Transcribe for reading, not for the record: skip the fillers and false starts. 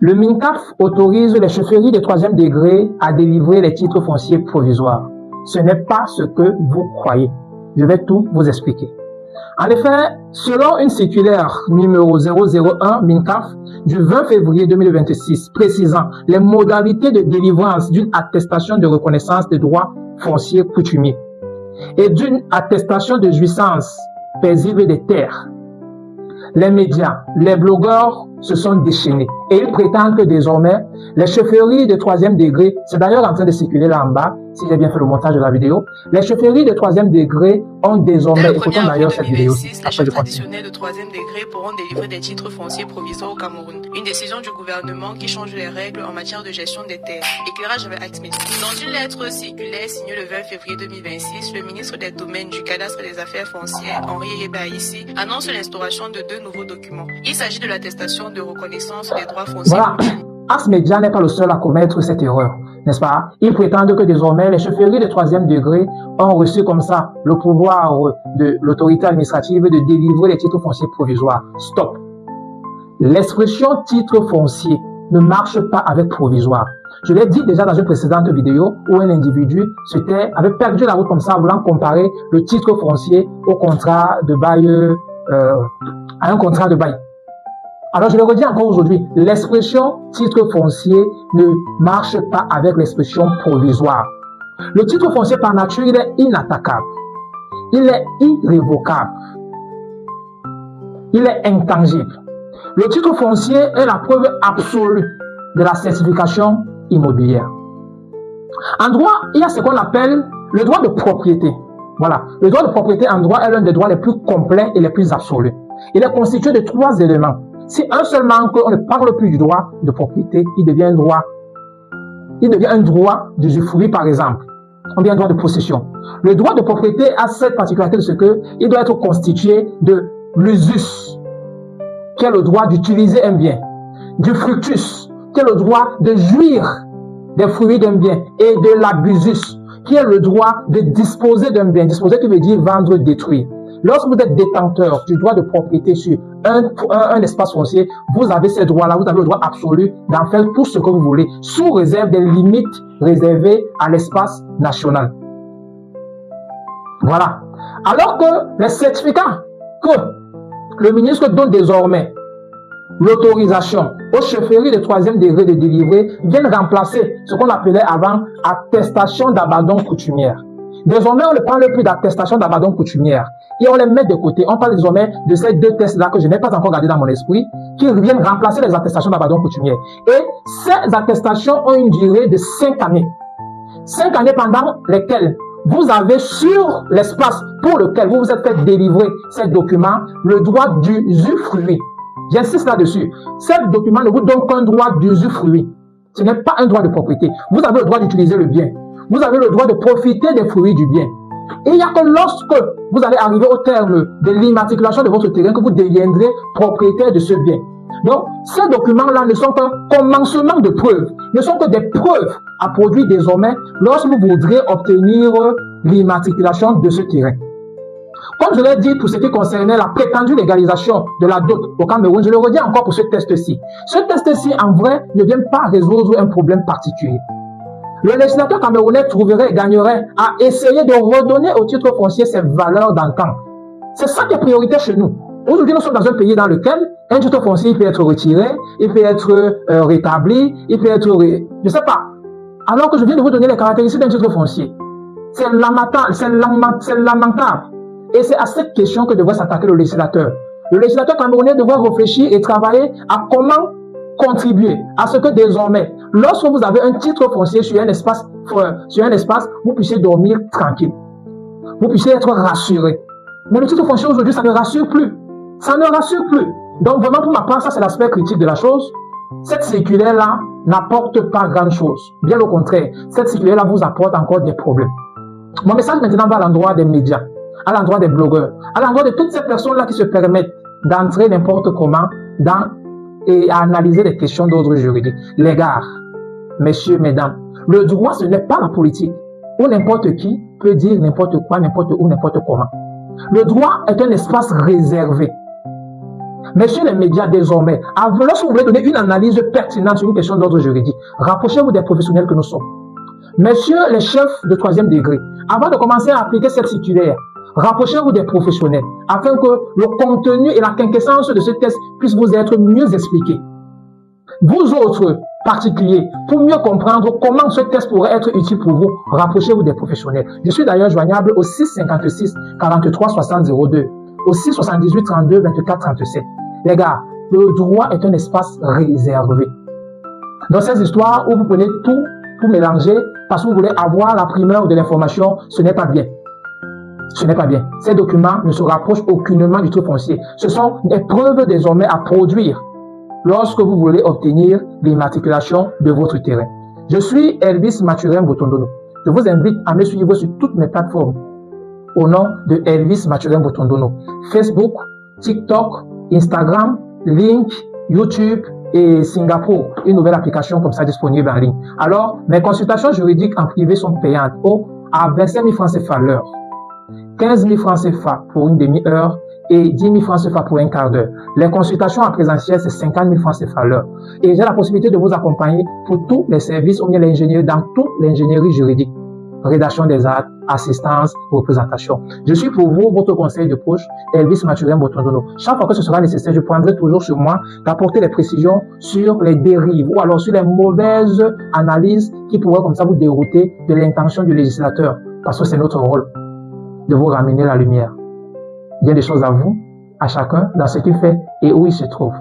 Le MINCAF autorise les chefferies de troisième degré à délivrer les titres fonciers provisoires. Ce n'est pas ce que vous croyez. Je vais tout vous expliquer. En effet, selon une circulaire numéro 001 MINCAF du 20 février 2026 précisant les modalités de délivrance d'une attestation de reconnaissance des droits fonciers coutumiers et d'une attestation de jouissance paisible des terres, les médias, les blogueurs se sont déchaînés et ils prétendent que désormais, les chefferies de troisième degré, c'est d'ailleurs en train de circuler là en bas, si j'ai bien fait le montage de la vidéo, les chefferies de troisième degré ont désormais, écoutons d'ailleurs cette vidéo. Les chefs traditionnels de troisième degré pourront délivrer des titres fonciers provisoires au Cameroun. Une décision du gouvernement qui change les règles en matière de gestion des terres. Éclairage avec Axmedia. Dans une lettre circulaire signée le 20 février 2026, le ministre des Domaines, du Cadastre et des Affaires foncières, Henri Ebaïssi, annonce l'instauration de 2 nouveaux documents. Il s'agit de l'attestation de reconnaissance des droits fonciers. Voilà. Axmedia n'est pas le seul à commettre cette erreur, n'est-ce pas? Ils prétendent que désormais, les chefferies de troisième degré ont reçu comme ça le pouvoir de l'autorité administrative de délivrer les titres fonciers provisoires. Stop. L'expression titre foncier ne marche pas avec provisoire. Je l'ai dit déjà dans une précédente vidéo où un individu avait perdu la route comme ça, voulant comparer le titre foncier au contrat de bail, à un contrat de bail. Alors je le redis encore aujourd'hui, l'expression titre foncier ne marche pas avec l'expression provisoire. Le titre foncier par nature, il est inattaquable, il est irrévocable, il est intangible. Le titre foncier est la preuve absolue de la certification immobilière. En droit, il y a ce qu'on appelle le droit de propriété. Voilà, le droit de propriété en droit est l'un des droits les plus complets et les plus absolus. Il est constitué de 3 éléments. Si un seul manque, on ne parle plus du droit de propriété, il devient un droit d'usufruit par exemple. On devient un droit de possession. Le droit de propriété a cette particularité de ce que il doit être constitué de l'usus, qui est le droit d'utiliser un bien, du fructus, qui est le droit de jouir des fruits d'un bien, et de l'abusus, qui est le droit de disposer d'un bien. Disposer qui veut dire vendre, détruire. Lorsque vous êtes détenteur du droit de propriété sur un espace foncier, vous avez ces droits-là, vous avez le droit absolu d'en faire tout ce que vous voulez, sous réserve des limites réservées à l'espace national. Voilà. Alors que les certificats que le ministre donne désormais l'autorisation aux chefferies de troisième degré de délivrer viennent remplacer ce qu'on appelait avant attestation d'abandon coutumière. Désormais, on ne parle plus d'attestation d'abandon coutumière et on les met de côté. On parle désormais de ces 2 tests-là que je n'ai pas encore gardé dans mon esprit, qui viennent remplacer les attestations d'abandon coutumière. Et ces attestations ont une durée de 5 années. 5 années pendant lesquelles vous avez sur l'espace pour lequel vous vous êtes fait délivrer ces documents le droit d'usufruit. J'insiste là-dessus. Ces documents ne vous donnent qu'un droit d'usufruit. Ce n'est pas un droit de propriété. Vous avez le droit d'utiliser le bien. Vous avez le droit de profiter des fruits du bien. Et il n'y a que lorsque vous allez arriver au terme de l'immatriculation de votre terrain que vous deviendrez propriétaire de ce bien. Donc, ces documents-là ne sont qu'un commencement de preuves, ne sont que des preuves à produire désormais lorsque vous voudrez obtenir l'immatriculation de ce terrain. Comme je l'ai dit pour ce qui concernait la prétendue légalisation de la dot au Cameroun, je le redis encore pour ce test-ci. Ce test-ci, en vrai, ne vient pas résoudre un problème particulier. Le législateur camerounais trouverait et gagnerait à essayer de redonner au titre foncier ses valeurs d'antan. C'est ça qui est prioritaire chez nous. Aujourd'hui, nous sommes dans un pays dans lequel un titre foncier peut être retiré, il peut être rétabli, il peut être... Je sais pas. Alors que je viens de vous donner les caractéristiques d'un titre foncier. C'est lamentable. Et c'est à cette question que devrait s'attaquer le législateur. Le législateur camerounais devrait réfléchir et travailler à comment contribuer à ce que désormais, lorsque vous avez un titre foncier sur un espace, vous puissiez dormir tranquille. Vous puissiez être rassuré. Mais le titre foncier aujourd'hui, ça ne rassure plus. Ça ne rassure plus. Donc vraiment, pour ma part, ça c'est l'aspect critique de la chose. Cette circulaire-là n'apporte pas grand-chose. Bien au contraire, cette circulaire-là vous apporte encore des problèmes. Mon message maintenant va à l'endroit des médias, à l'endroit des blogueurs, à l'endroit de toutes ces personnes-là qui se permettent d'entrer n'importe comment et à analyser les questions d'ordre juridique. Les gars, messieurs, mesdames, le droit, ce n'est pas la politique, où n'importe qui peut dire n'importe quoi, n'importe où, n'importe comment. Le droit est un espace réservé. Messieurs les médias, désormais, lorsque vous voulez donner une analyse pertinente sur une question d'ordre juridique, rapprochez-vous des professionnels que nous sommes. Messieurs les chefs de 3e degré, avant de commencer à appliquer cette circulaire, rapprochez-vous des professionnels afin que le contenu et la quinquessence de ce test puissent vous être mieux expliqués. Vous autres particuliers, pour mieux comprendre comment ce test pourrait être utile pour vous, rapprochez-vous des professionnels. Je suis d'ailleurs joignable au 656 43 60 02, au 678 32 24 37. Les gars, le droit est un espace réservé. Dans ces histoires où vous prenez tout pour mélanger parce que vous voulez avoir la primeur de l'information, ce n'est pas bien. Ce n'est pas bien. Ces documents ne se rapprochent aucunement du titre foncier. Ce sont des preuves désormais à produire lorsque vous voulez obtenir l'immatriculation de votre terrain. Je suis Elvis Mathurin Botondono. Je vous invite à me suivre sur toutes mes plateformes au nom de Elvis Mathurin Botondono. Facebook, TikTok, Instagram, Link, YouTube et Singapour. Une nouvelle application comme ça disponible en ligne. Alors, mes consultations juridiques en privé sont payantes à 25 000 francs CFA l'heure, 15 000 francs CFA pour une demi-heure et 10 000 francs CFA pour un quart d'heure. Les consultations en présentiel, c'est 50 000 francs CFA l'heure. Et j'ai la possibilité de vous accompagner pour tous les services ou bien l'ingénierie, dans toute l'ingénierie juridique. Rédaction des actes, assistance, représentation. Je suis pour vous, votre conseil de proche, Elvis Mathurin Botondono. Chaque fois que ce sera nécessaire, je prendrai toujours sur moi d'apporter des précisions sur les dérives ou alors sur les mauvaises analyses qui pourraient comme ça vous dérouter de l'intention du législateur. Parce que c'est notre rôle de vous ramener la lumière. Bien des choses à vous, à chacun, dans ce qu'il fait et où il se trouve.